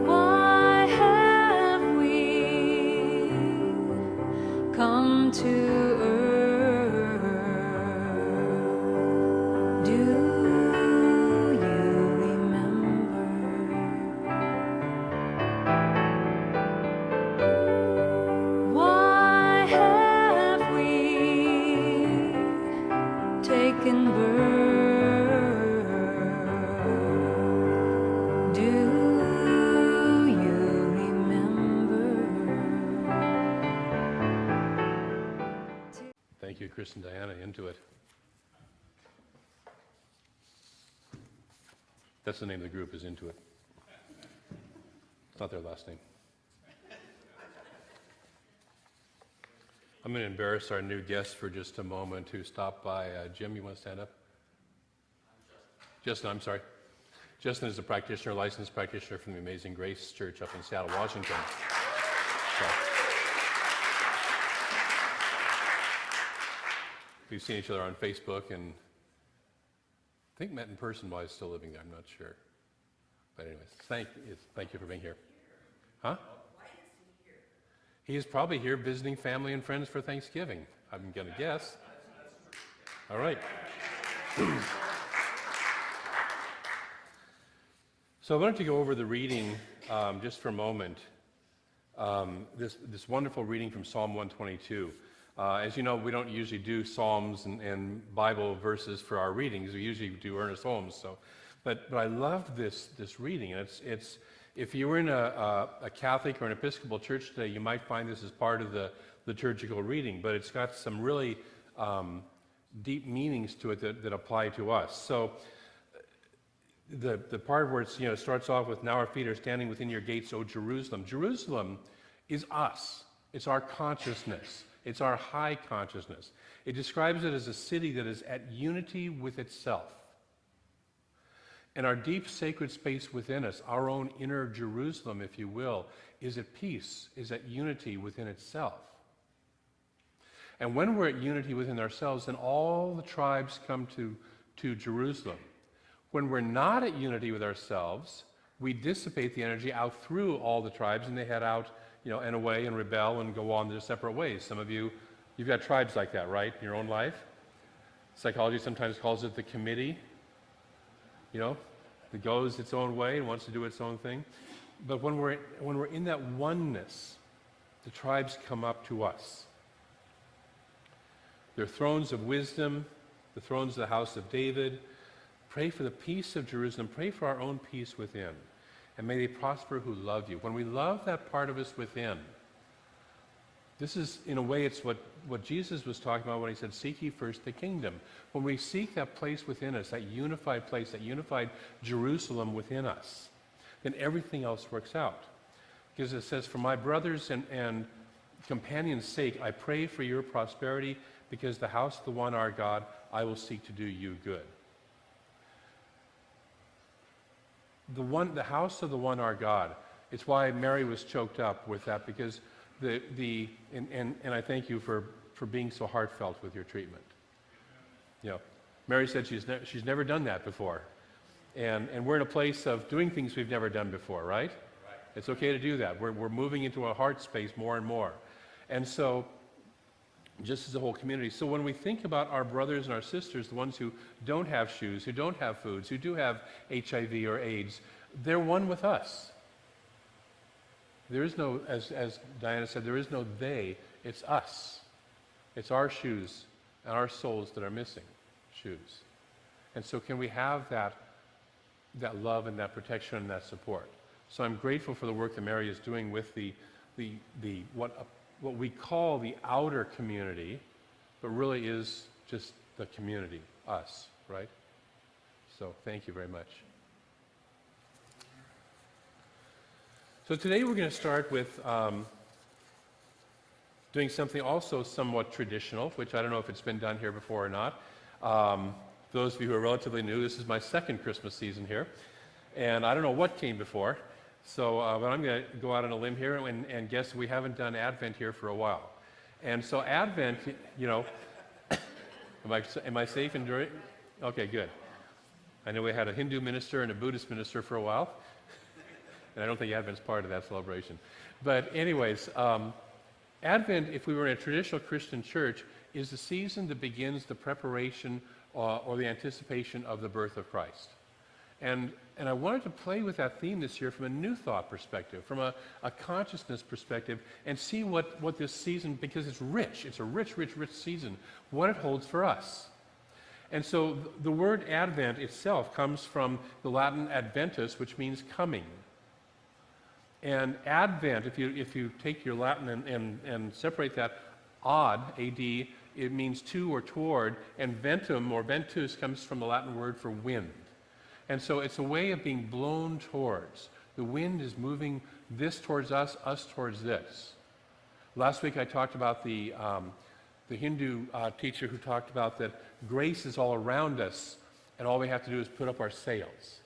Why have we come to earth? Do you remember? Why have we taken birth? Do you remember? Thank you, Chris and Diana. Into it. That's the name of the group, is Into It. It's not their last name. I'm going to embarrass our new guest for just a moment who stopped by. Jim, you want to stand up? Justin, I'm sorry. Justin is a practitioner, licensed practitioner from the Amazing Grace Church up in Seattle, Washington. So, we've seen each other on Facebook and I think met in person while he's still living there. I'm not sure. But anyways, thank you for being here. Huh? He is probably here visiting family and friends for Thanksgiving. I'm going to guess. All right. So I wanted to go over the reading just for a moment. This wonderful reading from Psalm 122. As you know, we don't usually do Psalms and Bible verses for our readings. We usually do Ernest Holmes. But I loved this reading. And it's if you were in a Catholic or an Episcopal church today, you might find this as part of the liturgical reading, but it's got some really deep meanings to it that apply to us. So the part where it's, starts off with, "Now our feet are standing within your gates, O Jerusalem." Jerusalem is us. It's our consciousness. It's our high consciousness. It describes it as a city that is at unity with itself. And our deep sacred space within us, our own inner Jerusalem, if you will, is at peace, is at unity within itself. And when we're at unity within ourselves, then all the tribes come to Jerusalem. When we're not at unity with ourselves, we dissipate the energy out through all the tribes, and they head out, and away and rebel and go on their separate ways. Some of you've got tribes like that, right, in your own life? Psychology sometimes calls it the committee. That goes its own way and wants to do its own thing. But when we're in that oneness, the tribes come up to us. They're thrones of wisdom, the thrones of the house of David. Pray for the peace of Jerusalem. Pray for our own peace within. And may they prosper who love you. When we love that part of us within, this is, in a way, it's what Jesus was talking about when he said, "Seek ye first the kingdom." When we seek that place within us, that unified place, that unified Jerusalem within us, then everything else works out. Because it says, "For my brothers and companions' sake, I pray for your prosperity, because the house of the one our God, I will seek to do you good." The house of the one our God. It's why Mary was choked up with that, because and I thank you for being so heartfelt with your treatment. Mary said she's never done that before, and we're in a place of doing things we've never done before, right? It's okay to do that. We're moving into a heart space more and more, and so just as a whole community. So when we think about our brothers and our sisters, the ones who don't have shoes, who don't have foods, who do have HIV or AIDS, they're one with us. There is no, as Diana said, there is no they, it's us. It's our shoes and our souls that are missing shoes. And so can we have that love and that protection and that support? So I'm grateful for the work that Mary is doing with what we call the outer community, but really is just the community, us, right? So thank you very much. So today we're going to start with doing something also somewhat traditional, which I don't know if it's been done here before or not. Those of you who are relatively new, this is my second Christmas season here, and I don't know what came before. So but I'm going to go out on a limb here and guess we haven't done Advent here for a while. And so Advent, am I safe and during? Okay, good. I know we had a Hindu minister and a Buddhist minister for a while, and I don't think Advent's part of that celebration. But anyways, Advent, if we were in a traditional Christian church, is the season that begins the preparation or the anticipation of the birth of Christ. And I wanted to play with that theme this year from a new thought perspective, from a consciousness perspective, and see what this season, because it's rich, it's a rich, rich, rich season, what it holds for us. And so the word Advent itself comes from the Latin adventus, which means coming. And Advent, if you take your Latin and separate that, ad, A-D, it means to or toward, and ventum or ventus comes from the Latin word for wind. And so it's a way of being blown towards. The wind is moving this towards us towards this. Last week I talked about the Hindu teacher who talked about that grace is all around us, and all we have to do is put up our sails.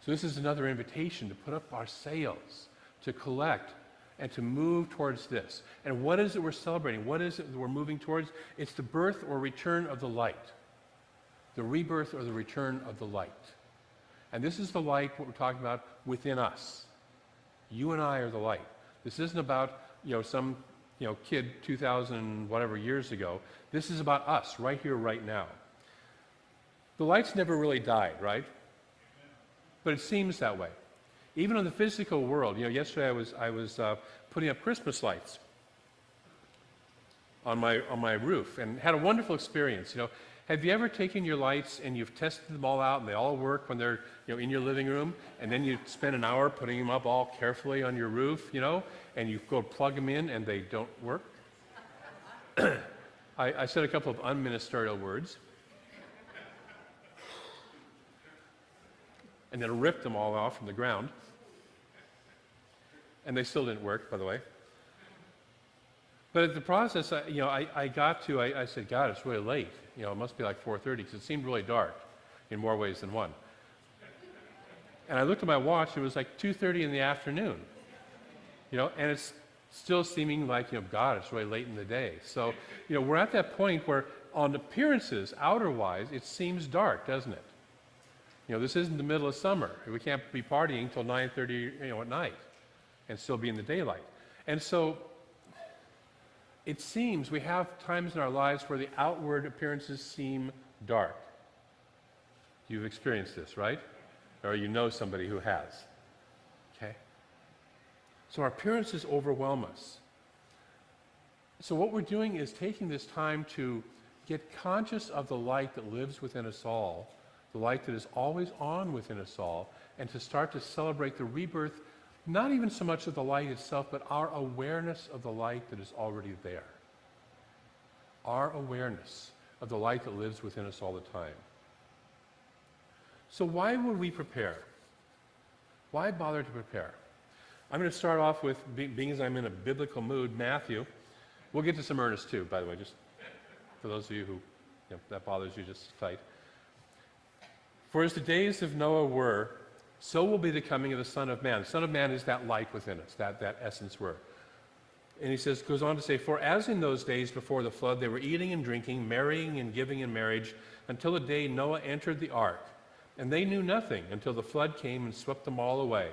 So this is another invitation to put up our sails, to collect, and to move towards this. And what is it we're celebrating? What is it that we're moving towards? It's the birth or return of the light. The rebirth or the return of the light. And this is the light, what we're talking about, within us. You and I are the light. This isn't about, some, kid 2,000 whatever years ago. This is about us, right here, right now. The lights never really died, right? But it seems that way. Even in the physical world, yesterday I was putting up Christmas lights on my roof and had a wonderful experience. Have you ever taken your lights and you've tested them all out and they all work when they're in your living room, and then you spend an hour putting them up all carefully on your roof, and you go plug them in and they don't work? I said a couple of unministerial words and then ripped them all off from the ground. And they still didn't work, by the way. But at the process, I said, God, it's really late. It must be like 4:30, because it seemed really dark in more ways than one. And I looked at my watch, it was like 2:30 in the afternoon. And it's still seeming like, God, it's really late in the day. So, we're at that point where on appearances, outer-wise, it seems dark, doesn't it? This isn't the middle of summer. We can't be partying till 9:30, at night and still be in the daylight. And so it seems we have times in our lives where the outward appearances seem dark. You've experienced this, right? Or you know somebody who has. Okay? So our appearances overwhelm us. So what we're doing is taking this time to get conscious of the light that lives within us all, the light that is always on within us all, and to start to celebrate the rebirth, not even so much of the light itself, but our awareness of the light that is already there. Our awareness of the light that lives within us all the time. So why would we prepare? Why bother to prepare? I'm going to start off with, being as I'm in a biblical mood, Matthew. We'll get to some Ernest too, by the way, just for those of you who that bothers you, just tight. For as the days of Noah were, so will be the coming of the Son of Man. The Son of Man is that light within us, that essence were. And he goes on to say, for as in those days before the flood, they were eating and drinking, marrying and giving in marriage, until the day Noah entered the ark. And they knew nothing until the flood came and swept them all away.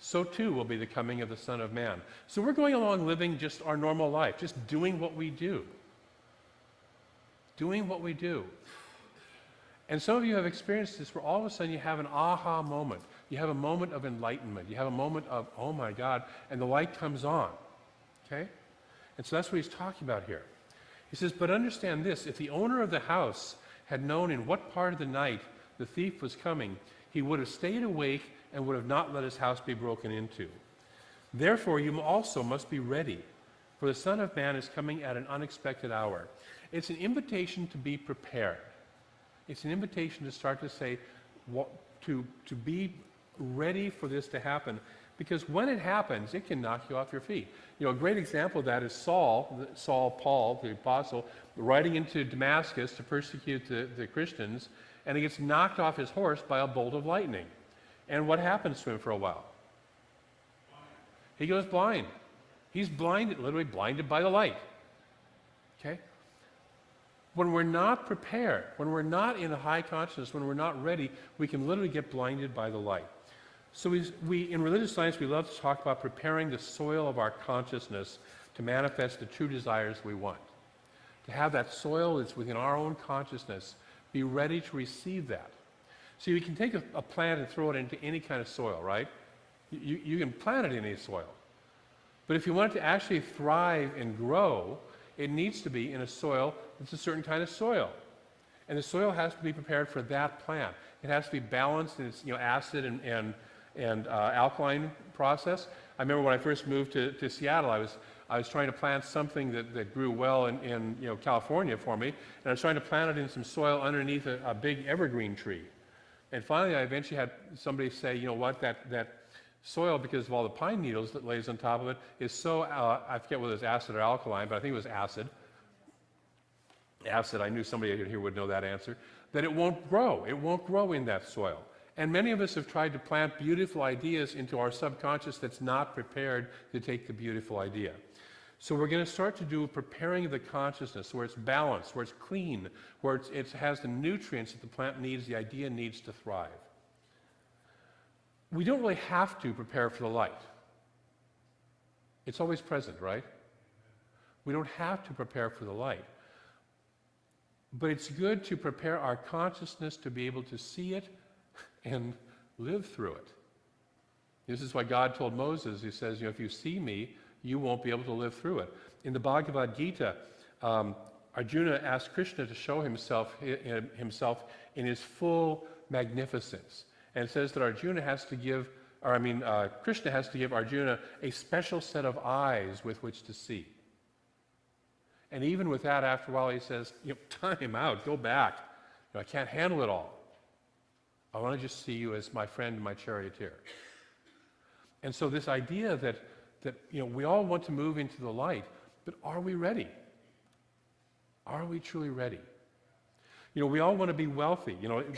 So too will be the coming of the Son of Man. So we're going along living just our normal life, just doing what we do. Doing what we do. And some of you have experienced this where all of a sudden you have an aha moment. You have a moment of enlightenment. You have a moment of, oh my God, and the light comes on. Okay? And so that's what he's talking about here. He says, but understand this, if the owner of the house had known in what part of the night the thief was coming, he would have stayed awake and would have not let his house be broken into. Therefore, you also must be ready, for the Son of Man is coming at an unexpected hour. It's an invitation to be prepared. It's an invitation to start to say, to be ready for this to happen. Because when it happens, it can knock you off your feet. A great example of that is Paul, the apostle, riding into Damascus to persecute the Christians, and he gets knocked off his horse by a bolt of lightning. And what happens to him for a while? He goes blind. He's blinded, literally blinded by the light. Okay? When we're not prepared, when we're not in a high consciousness, when we're not ready, we can literally get blinded by the light. So we in religious science, we love to talk about preparing the soil of our consciousness to manifest the true desires we want. To have that soil that's within our own consciousness be ready to receive that. See, we can take a plant and throw it into any kind of soil, right? You can plant it in any soil. But if you want it to actually thrive and grow, it needs to be in a soil that's a certain kind of soil. And the soil has to be prepared for that plant. It has to be balanced in its acid and alkaline process. I remember when I first moved to Seattle, I was trying to plant something that grew well in California for me, and I was trying to plant it in some soil underneath a big evergreen tree. And finally, I eventually had somebody say, you know what, that soil, because of all the pine needles that lays on top of it, is so, I forget whether it's acid or alkaline, but I think it was acid. Acid, I knew somebody here would know that answer, that it won't grow. It won't grow in that soil. And many of us have tried to plant beautiful ideas into our subconscious that's not prepared to take the beautiful idea. So we're going to start to do preparing the consciousness where it's balanced, where it's clean, where it has the nutrients that the plant needs, the idea needs to thrive. We don't really have to prepare for the light. It's always present, right? We don't have to prepare for the light. But it's good to prepare our consciousness to be able to see it and live through it. This is why God told Moses, he says, if you see me, you won't be able to live through it. In the Bhagavad Gita, Arjuna asked Krishna to show himself in his full magnificence. And it says that Krishna has to give Arjuna a special set of eyes with which to see. And even with that, after a while, he says, time out, go back. I can't handle it all. I want to just see you as my friend, my charioteer. And so this idea that we all want to move into the light, but are we ready? Are we truly ready? We all want to be wealthy,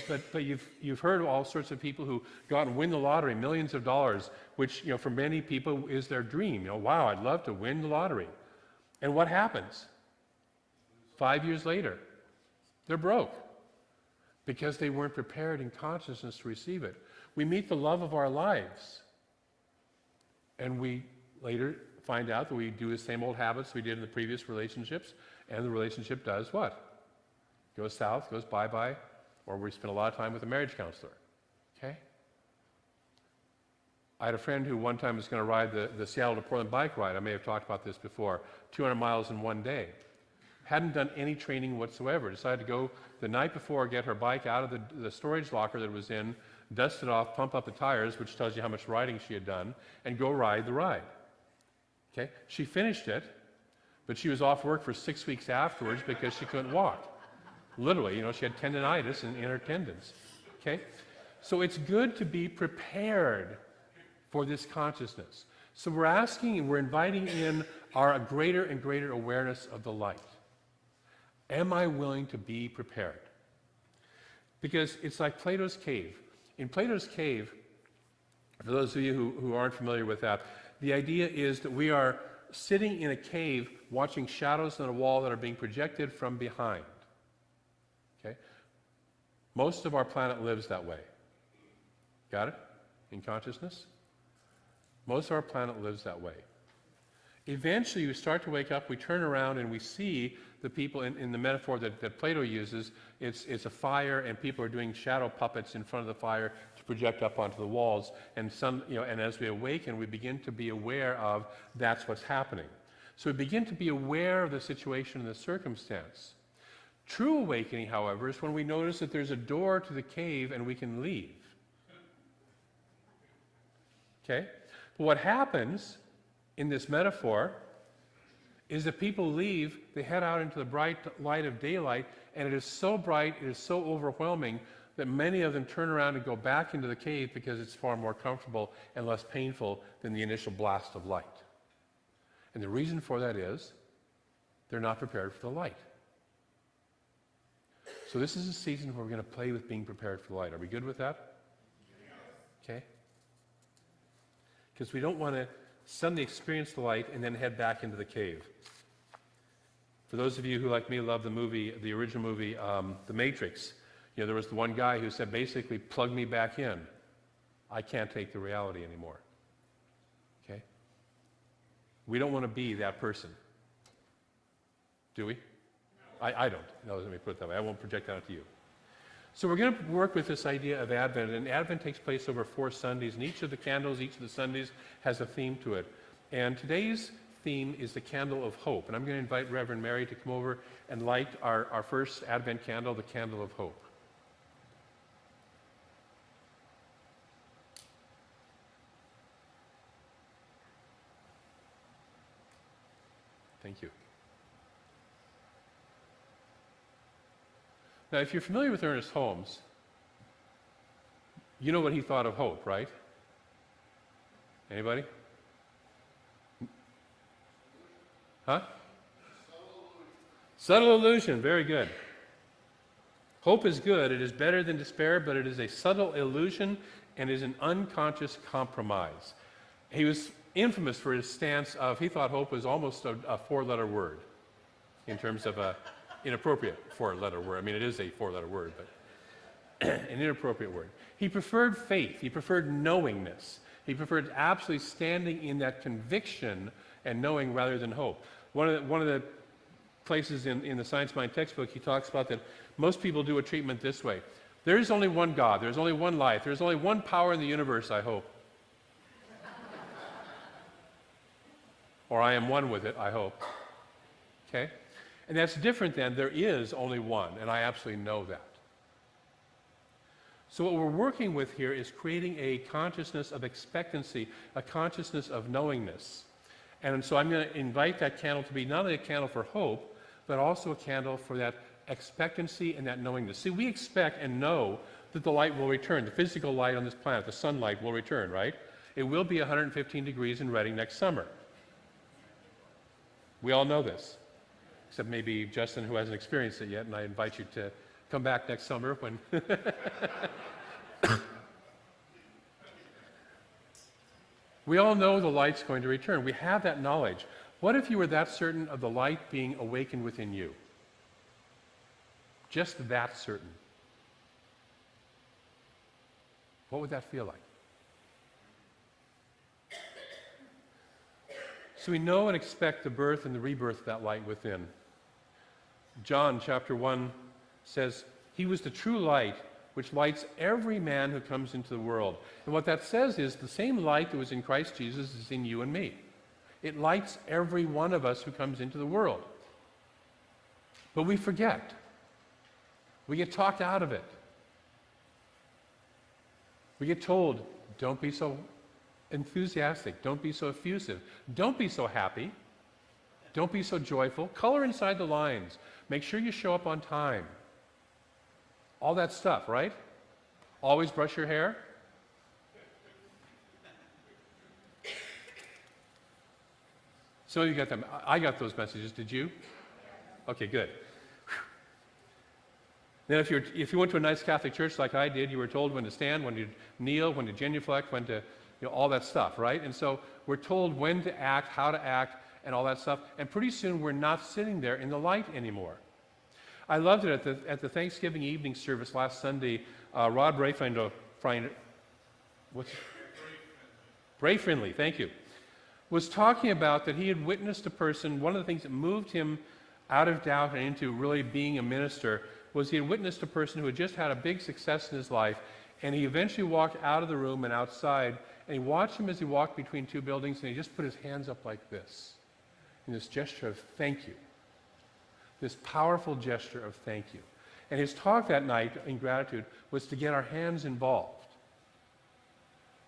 but you've heard of all sorts of people who go out and win the lottery, millions of dollars, which, for many people is their dream. Wow, I'd love to win the lottery. And what happens? 5 years later, they're broke because they weren't prepared in consciousness to receive it. We meet the love of our lives, and we later find out that we do the same old habits we did in the previous relationships, and the relationship does what? Goes south, goes bye-bye, or we spend a lot of time with a marriage counselor. Okay? I had a friend who one time was going to ride the Seattle to Portland bike ride. I may have talked about this before. 200 miles in one day. Hadn't done any training whatsoever. Decided to go the night before, get her bike out of the storage locker that it was in, dust it off, pump up the tires, which tells you how much riding she had done, and go ride the ride. Okay? She finished it, but she was off work for 6 weeks afterwards because she couldn't walk. Literally, she had tendonitis in her tendons. Okay? So it's good to be prepared for this consciousness. So we're inviting in our greater and greater awareness of the light. Am I willing to be prepared? Because it's like Plato's cave. In Plato's cave, for those of you who aren't familiar with that, the idea is that we are sitting in a cave watching shadows on a wall that are being projected from behind. Okay? Most of our planet lives that way. Got it? In consciousness? Most of our planet lives that way. Eventually, we start to wake up, we turn around, and we see the people in the metaphor that Plato uses. It's a fire, and people are doing shadow puppets in front of the fire to project up onto the walls. And and as we awaken, we begin to be aware of that's what's happening. So we begin to be aware of the situation and the circumstance. True awakening, however, is when we notice that there's a door to the cave and we can leave. Okay? But what happens in this metaphor is that people leave, they head out into the bright light of daylight, and it is so bright, it is so overwhelming that many of them turn around and go back into the cave because it's far more comfortable and less painful than the initial blast of light. And the reason for that is they're not prepared for the light. So this is a season where we're going to play with being prepared for the light. Are we good with that? Okay? Because we don't want to suddenly experience the light and then head back into the cave. For those of you who, like me, love the original movie, The Matrix, there was the one guy who said, basically, plug me back in. I can't take the reality anymore. Okay? We don't want to be that person. Do we? I don't. No, let me put it that way. I won't project that onto you. So we're going to work with this idea of Advent, and Advent takes place over 4 Sundays, and each of the candles, each of the Sundays has a theme to it. And today's theme is the candle of hope, and I'm going to invite Reverend Mary to come over and light our first Advent candle, the candle of hope. Thank you. Now, if you're familiar with Ernest Holmes, you know what he thought of hope, right? Anybody? Huh? Subtle illusion, very good. Hope is good. It is better than despair, but it is a subtle illusion and is an unconscious compromise. He was infamous for his stance of, he thought hope was almost a 4-letter word in terms of a inappropriate 4-letter word. I mean, it is a 4-letter word, but an inappropriate word. He preferred faith. He preferred knowingness. He preferred absolutely standing in that conviction and knowing rather than hope. One of the places in the Science Mind textbook, he talks about that most people do a treatment this way. There is only one God. There's only one life. There's only one power in the universe, I hope. Or I am one with it, I hope. Okay? And that's different than there is only one, and I absolutely know that. So what we're working with here is creating a consciousness of expectancy, a consciousness of knowingness. And so I'm going to invite that candle to be not only a candle for hope, but also a candle for that expectancy and that knowingness. See, we expect and know that the light will return. The physical light on this planet, the sunlight, will return, right? It will be 115 degrees in Reading next summer. We all know this, except maybe Justin, who hasn't experienced it yet, and I invite you to come back next summer when... We all know the light's going to return. We have that knowledge. What if you were that certain of the light being awakened within you? Just that certain. What would that feel like? So we know and expect the birth and the rebirth of that light within. John chapter 1 says, "He was the true light which lights every man who comes into the world." And what that says is the same light that was in Christ Jesus is in you and me. It lights every one of us who comes into the world. But we forget. We get talked out of it. We get told, don't be so enthusiastic. Don't be so effusive. Don't be so happy. Don't be so joyful. Color inside the lines. Make sure you show up on time. All that stuff, right? Always brush your hair. So you got them. I got those messages. Did you? Okay, good. Then if you went to a nice Catholic church like I did, you were told when to stand, when to kneel, when to genuflect, when to, all that stuff, right? And so we're told when to act, how to act, and all that stuff. And pretty soon we're not sitting there in the light anymore. I loved it at the Thanksgiving evening service last Sunday. Rod Brayfriendly, thank you, was talking about that he had witnessed a person. One of the things that moved him out of doubt and into really being a minister was he had witnessed a person who had just had a big success in his life, and he eventually walked out of the room and outside, and he watched him as he walked between 2 buildings, and he just put his hands up like this in this gesture of thank you. This powerful gesture of thank you. And his talk that night in gratitude was to get our hands involved,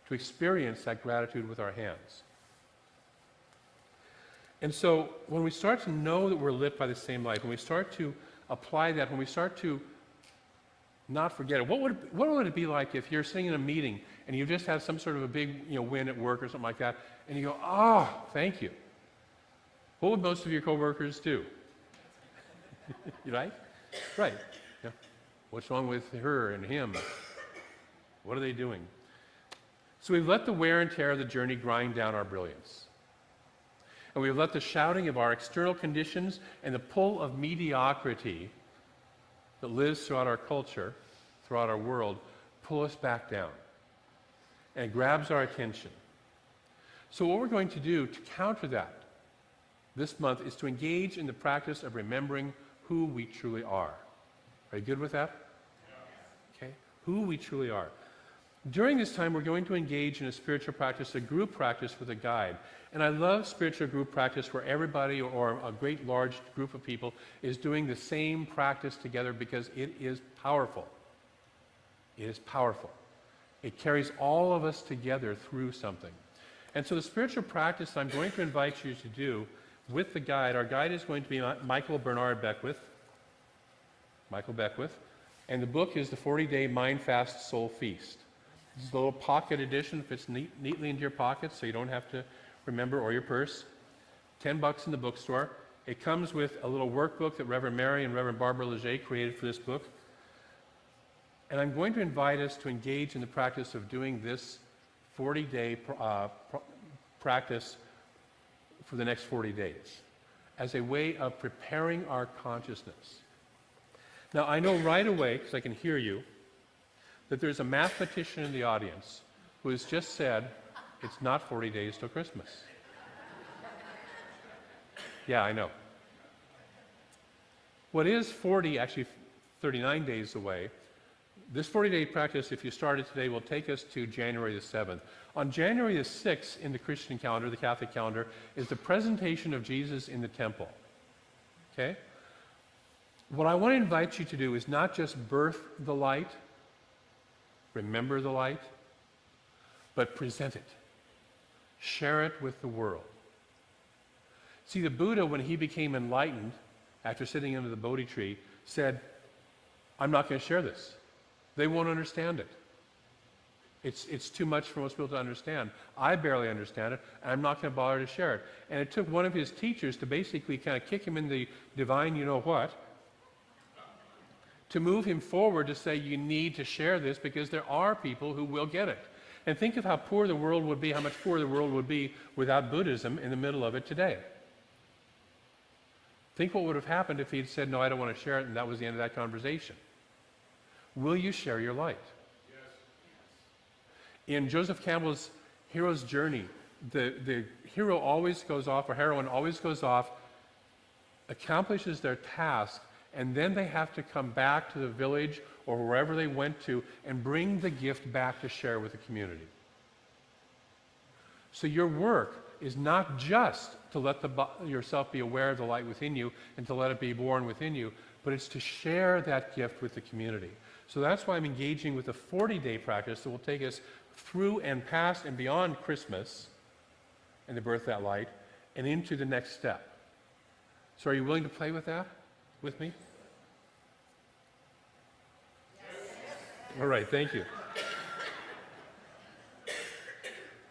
to experience that gratitude with our hands. And so when we start to know that we're lit by the same light, when we start to apply that, when we start to not forget it, what would it be like if you're sitting in a meeting and you just had some sort of a big win at work or something like that, and you go, oh, thank you. What would most of your coworkers do? Right? Right. Yeah. What's wrong with her and him? What are they doing? So we've let the wear and tear of the journey grind down our brilliance. And we've let the shouting of our external conditions and the pull of mediocrity that lives throughout our culture, throughout our world, pull us back down. And it grabs our attention. So what we're going to do to counter that this month is to engage in the practice of remembering who we truly are. Are you good with that? Okay. Who we truly are. During this time, we're going to engage in a spiritual practice, a group practice with a guide. And I love spiritual group practice where everybody or a great large group of people is doing the same practice together because it is powerful. It is powerful. It carries all of us together through something. And so the spiritual practice I'm going to invite you to do with the guide, our guide is going to be Michael Bernard Beckwith. Michael Beckwith. And the book is The 40-Day Mind Fast Soul Feast. This is a little pocket edition, fits neatly into your pocket so you don't have to remember, or your purse. $10 in the bookstore. It comes with a little workbook that Reverend Mary and Reverend Barbara Leger created for this book. And I'm going to invite us to engage in the practice of doing this 40-day practice for the next 40 days as a way of preparing our consciousness. Now, I know right away, because I can hear you, that there's a mathematician in the audience who has just said, it's not 40 days till Christmas. Yeah, I know. What is 40, actually 39 days away, this 40-day practice, if you started today, will take us to January the 7th. On January the 6th in the Christian calendar, the Catholic calendar, is the presentation of Jesus in the temple. Okay? What I want to invite you to do is not just birth the light, remember the light, but present it. Share it with the world. See, the Buddha, when he became enlightened, after sitting under the Bodhi tree, said, I'm not going to share this. They won't understand it. It's too much for most people to understand. I barely understand it, and I'm not going to bother to share it. And it took one of his teachers to basically kind of kick him in the divine you-know-what, to move him forward to say, you need to share this because there are people who will get it. And think of how poor the world would be, how much poorer the world would be without Buddhism in the middle of it today. Think what would have happened if he'd said, no, I don't want to share it, and that was the end of that conversation. Will you share your light? Yes. In Joseph Campbell's Hero's Journey, the hero always goes off, or heroine always goes off, accomplishes their task, and then they have to come back to the village or wherever they went to and bring the gift back to share with the community. So your work is not just to let yourself be aware of the light within you and to let it be born within you, but it's to share that gift with the community. So that's why I'm engaging with a 40-day practice that will take us through and past and beyond Christmas and the birth of that light and into the next step. So are you willing to play with that with me? All right, thank you.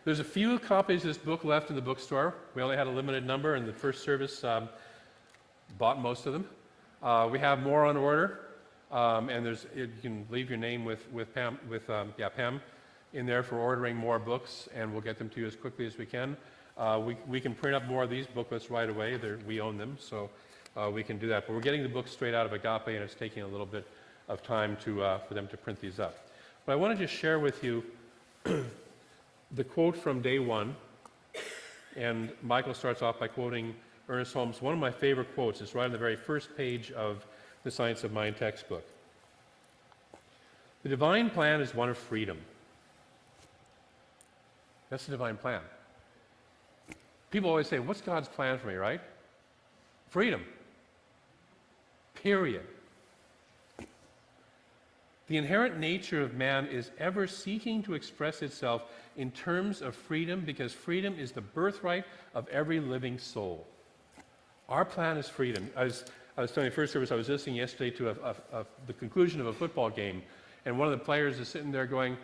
There's a few copies of this book left in the bookstore. We only had a limited number, and the first service bought most of them. We have more on order, and you can leave your name with Pam, Pam, in there for ordering more books, and we'll get them to you as quickly as we can. We can print up more of these booklets right away. We own them, so we can do that. But we're getting the books straight out of Agape, and it's taking a little bit of time for them to print these up. But I want to just share with you the quote from day one, and Michael starts off by quoting Ernest Holmes. One of my favorite quotes is right on the very first page of the Science of Mind textbook. The divine plan is one of freedom. That's the divine plan. People always say, what's God's plan for me, right? Freedom. Period. The inherent nature of man is ever seeking to express itself in terms of freedom because freedom is the birthright of every living soul. Our plan is freedom. As I was telling you first service, I was listening yesterday to the conclusion of a football game, and one of the players is sitting there going,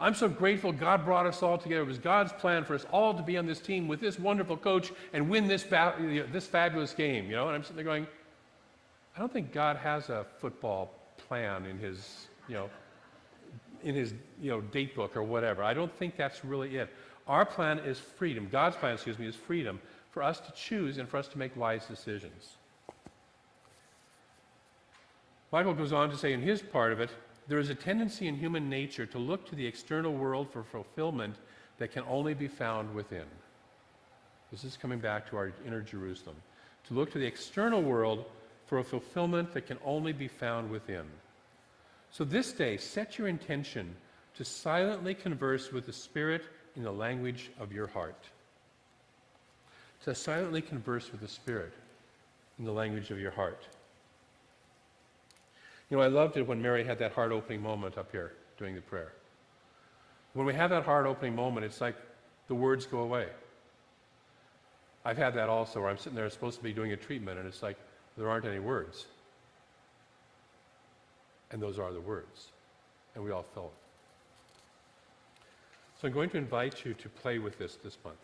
I'm so grateful God brought us all together. It was God's plan for us all to be on this team with this wonderful coach and win this fabulous game. And I'm sitting there going, I don't think God has a football plan in his date book or whatever. I don't think that's really it. Our plan is freedom. God's plan, is freedom. for us to choose and for us to make wise decisions. Michael goes on to say in his part of it, there is a tendency in human nature to look to the external world for fulfillment that can only be found within. This is coming back to our inner Jerusalem. To look to the external world for a fulfillment that can only be found within. So this day, set your intention to silently converse with the Spirit in the language of your heart. To silently converse with the Spirit in the language of your heart. You know, I loved it when Mary had that heart-opening moment up here doing the prayer. When we have that heart-opening moment, it's like the words go away. I've had that also, where I'm sitting there supposed to be doing a treatment, and it's like there aren't any words. And those are the words. And we all feel it. So I'm going to invite you to play with this month.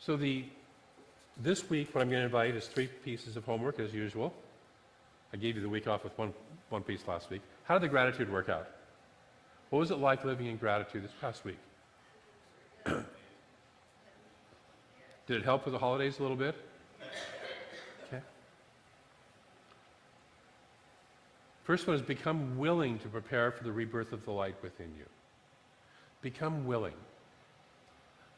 So this week, what I'm going to invite is 3 pieces of homework, as usual. I gave you the week off with one piece last week. How did the gratitude work out? What was it like living in gratitude this past week? Did it help with the holidays a little bit? Okay. First one is become willing to prepare for the rebirth of the light within you. Become willing.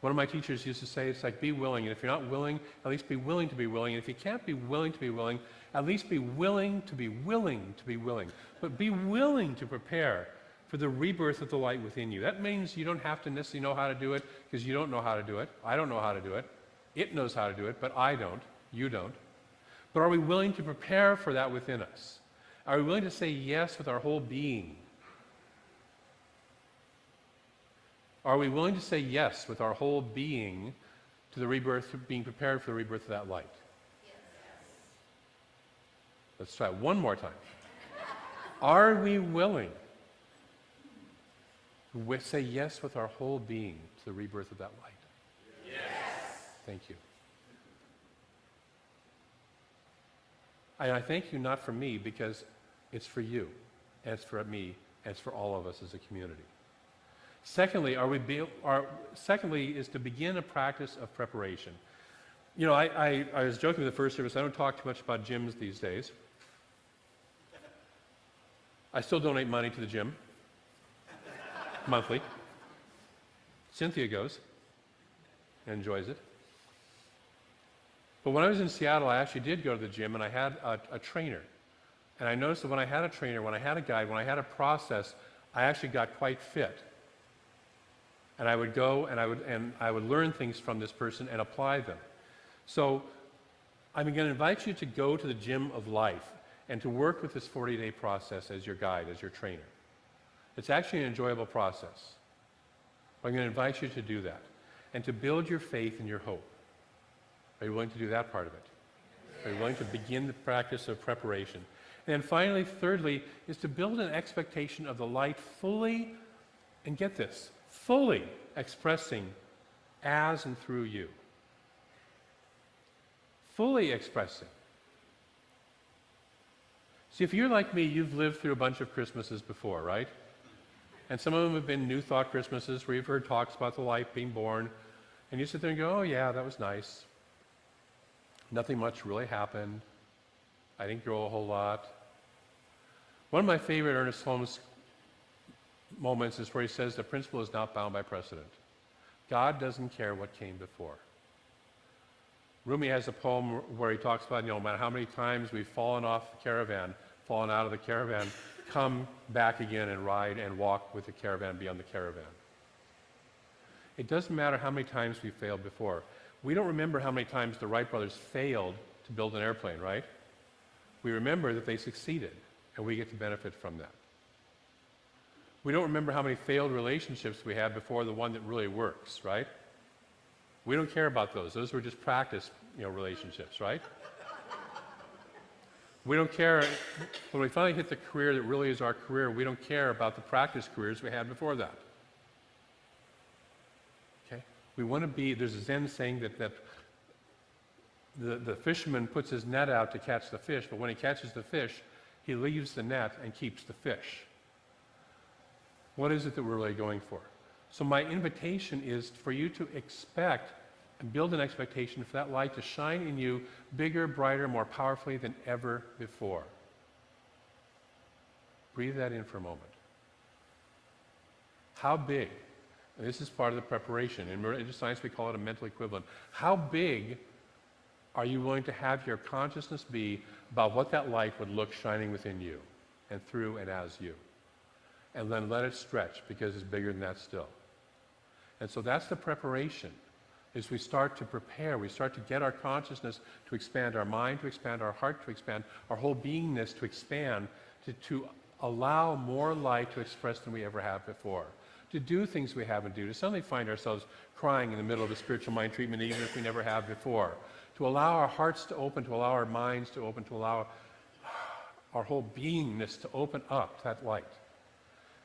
One of my teachers used to say, it's like be willing, and if you're not willing, at least be willing to be willing, and if you can't be willing to be willing, at least be willing to be willing to be willing. But be willing to prepare for the rebirth of the light within you. That means you don't have to necessarily know how to do it, because you don't know how to do it. I don't know how to do it. It knows how to do it, but I don't. You don't. But are we willing to prepare for that within us? Are we willing to say yes with our whole being? Are we willing to say yes with our whole being to the rebirth, being prepared for the rebirth of that light? Yes. Let's try it one more time. Are we willing to say yes with our whole being to the rebirth of that light? Yes. Thank you. And I thank you not for me, because it's for you, and it's for me, and it's for all of us as a community. Secondly, secondly is to begin a practice of preparation. You know, I was joking with the first service, I don't talk too much about gyms these days. I still donate money to the gym, monthly. Cynthia goes and enjoys it. But when I was in Seattle, I actually did go to the gym, and I had a trainer. And I noticed that when I had a trainer, when I had a guide, when I had a process, I actually got quite fit. And I would go and I would learn things from this person and apply them. So I'm going to invite you to go to the gym of life and to work with this 40-day process as your guide, as your trainer. It's actually an enjoyable process. But I'm going to invite you to do that and to build your faith and your hope. Are you willing to do that part of it? Are you willing to begin the practice of preparation? And then finally, thirdly, is to build an expectation of the light fully, and get this, fully expressing as and through you. Fully expressing. See, if you're like me, you've lived through a bunch of Christmases before, right? And some of them have been New Thought Christmases where you've heard talks about the light being born, and you sit there and go, oh yeah, that was nice. Nothing much really happened. I didn't grow a whole lot. One of my favorite Ernest Holmes moments is where he says the principle is not bound by precedent. God doesn't care what came before. Rumi has a poem where he talks about, no matter how many times we've fallen off the caravan, fallen out of the caravan, come back again and ride and walk with the caravan beyond the caravan. It doesn't matter how many times we failed before. We don't remember how many times the Wright brothers failed to build an airplane, right? We remember that they succeeded, and we get to benefit from that. We don't remember how many failed relationships we had before the one that really works, right? We don't care about those. Those were just practice, relationships, right? We don't care, when we finally hit the career that really is our career, we don't care about the practice careers we had before that. Okay? We want to be, there's a Zen saying that the fisherman puts his net out to catch the fish, but when he catches the fish, he leaves the net and keeps the fish. What is it that we're really going for? So my invitation is for you to expect and build an expectation for that light to shine in you bigger, brighter, more powerfully than ever before. Breathe that in for a moment. How big, and this is part of the preparation, in religious science we call it a mental equivalent, how big are you willing to have your consciousness be about what that light would look shining within you and through and as you? And then let it stretch, because it's bigger than that still. And so that's the preparation, is we start to prepare, we start to get our consciousness to expand, our mind to expand, our heart to expand, our whole beingness to expand, to allow more light to express than we ever have before, to do things we haven't do, to suddenly find ourselves crying in the middle of a spiritual mind treatment even if we never have before, to allow our hearts to open, to allow our minds to open, to allow our whole beingness to open up that light.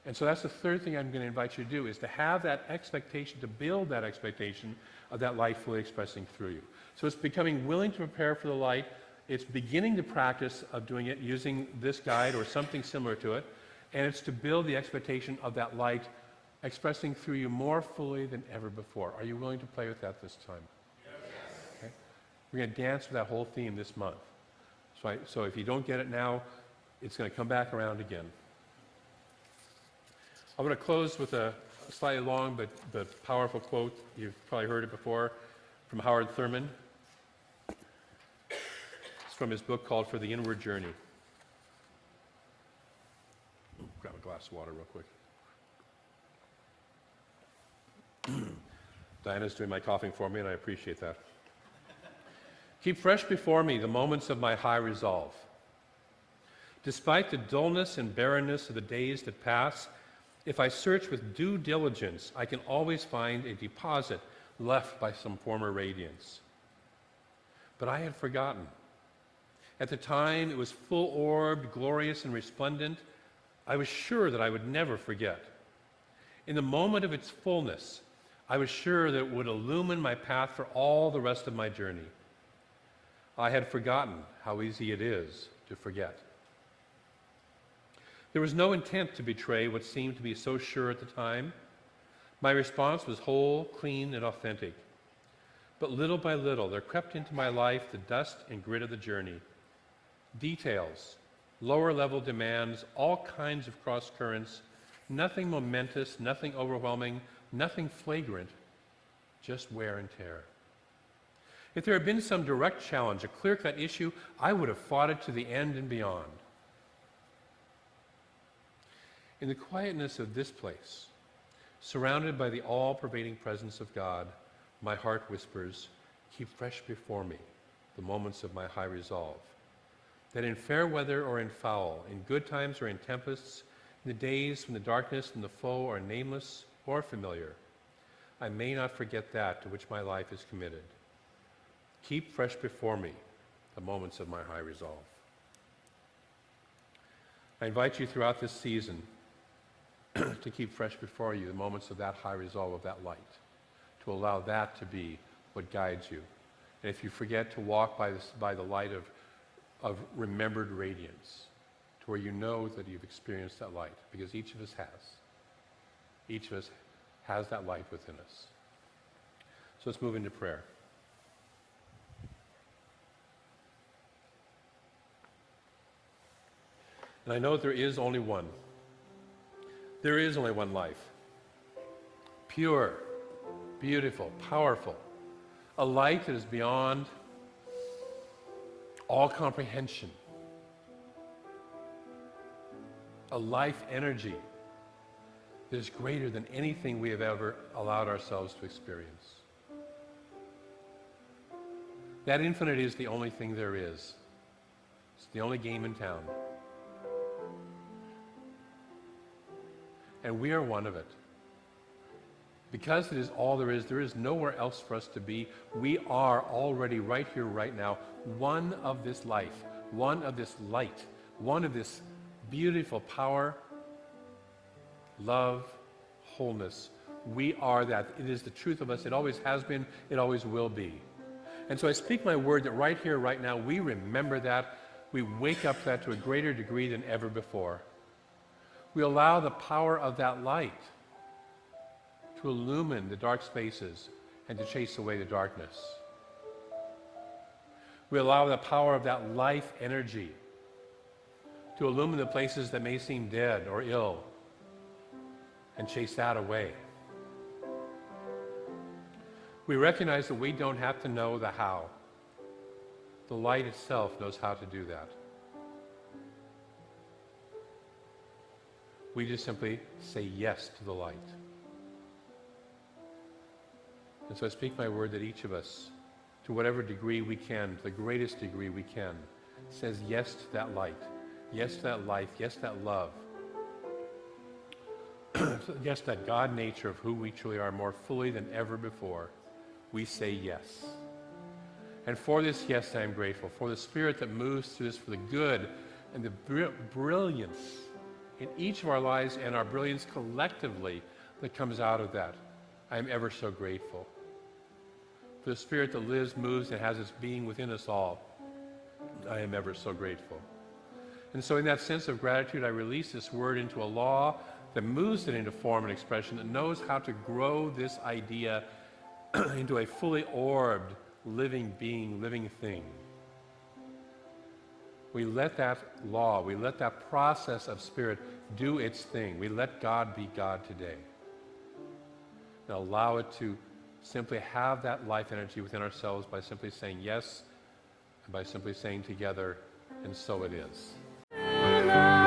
And so that's the third thing I'm going to invite you to do, is to have that expectation, to build that expectation of that light fully expressing through you. So it's becoming willing to prepare for the light. It's beginning the practice of doing it using this guide or something similar to it. And it's to build the expectation of that light expressing through you more fully than ever before. Are you willing to play with that this time? Yes. Okay. We're going to dance with that whole theme this month. So if you don't get it now, it's going to come back around again. I'm going to close with a slightly long but powerful quote. You've probably heard it before, from Howard Thurman. It's from his book called For the Inward Journey. Grab a glass of water real quick. Diana's doing my coughing for me, and I appreciate that. Keep fresh before me the moments of my high resolve. Despite the dullness and barrenness of the days that pass, if I search with due diligence, I can always find a deposit left by some former radiance. But I had forgotten. At the time, it was full-orbed, glorious, and resplendent. I was sure that I would never forget. In the moment of its fullness, I was sure that it would illumine my path for all the rest of my journey. I had forgotten how easy it is to forget. There was no intent to betray what seemed to be so sure at the time. My response was whole, clean, and authentic. But little by little, there crept into my life the dust and grit of the journey. Details, lower-level demands, all kinds of cross-currents, nothing momentous, nothing overwhelming, nothing flagrant, just wear and tear. If there had been some direct challenge, a clear-cut issue, I would have fought it to the end and beyond. In the quietness of this place, surrounded by the all-pervading presence of God, my heart whispers, keep fresh before me the moments of my high resolve, that in fair weather or in foul, in good times or in tempests, in the days when the darkness and the foe are nameless or familiar, I may not forget that to which my life is committed. Keep fresh before me the moments of my high resolve. I invite you throughout this season to keep fresh before you the moments of that high resolve, of that light, to allow that to be what guides you. And if you forget, to walk by the light of remembered radiance, to where you know that you've experienced that light, because each of us has. Each of us has that light within us. So let's move into prayer. And I know there is only one. There is only one life. Pure, beautiful, powerful. A light that is beyond all comprehension. A life energy that is greater than anything we have ever allowed ourselves to experience. That infinite is the only thing there is. It's the only game in town. And we are one of it. Because it is all there is nowhere else for us to be. We are already right here, right now, one of this life, one of this light, one of this beautiful power, love, wholeness. We are that. It is the truth of us. It always has been. It always will be. And so I speak my word that right here, right now, we remember that. We wake up to that to a greater degree than ever before. We allow the power of that light to to illumine the dark spaces and to chase away the darkness. We allow the power of that life energy to illumine the places that may seem dead or ill and chase that away. We recognize that we don't have to know the how. The light itself knows how to do that. We just simply say yes to the light. And so I speak my word that each of us, to whatever degree we can, to the greatest degree we can, says yes to that light, yes to that life, yes to that love, yes to that God nature of who we truly are more fully than ever before. We say yes. And for this yes, I am grateful. For the Spirit that moves through this, for the good and the brilliance in each of our lives and our brilliance collectively that comes out of that, I am ever so grateful. For the Spirit that lives, moves, and has its being within us all, I am ever so grateful. And so in that sense of gratitude, I release this word into a law that moves it into form and expression, that knows how to grow this idea into a fully orbed, living being, living thing. We let that law, we let that process of Spirit do its thing. We let God be God today. And allow it to simply have that life energy within ourselves by simply saying yes, and by simply saying together, and so it is. Love.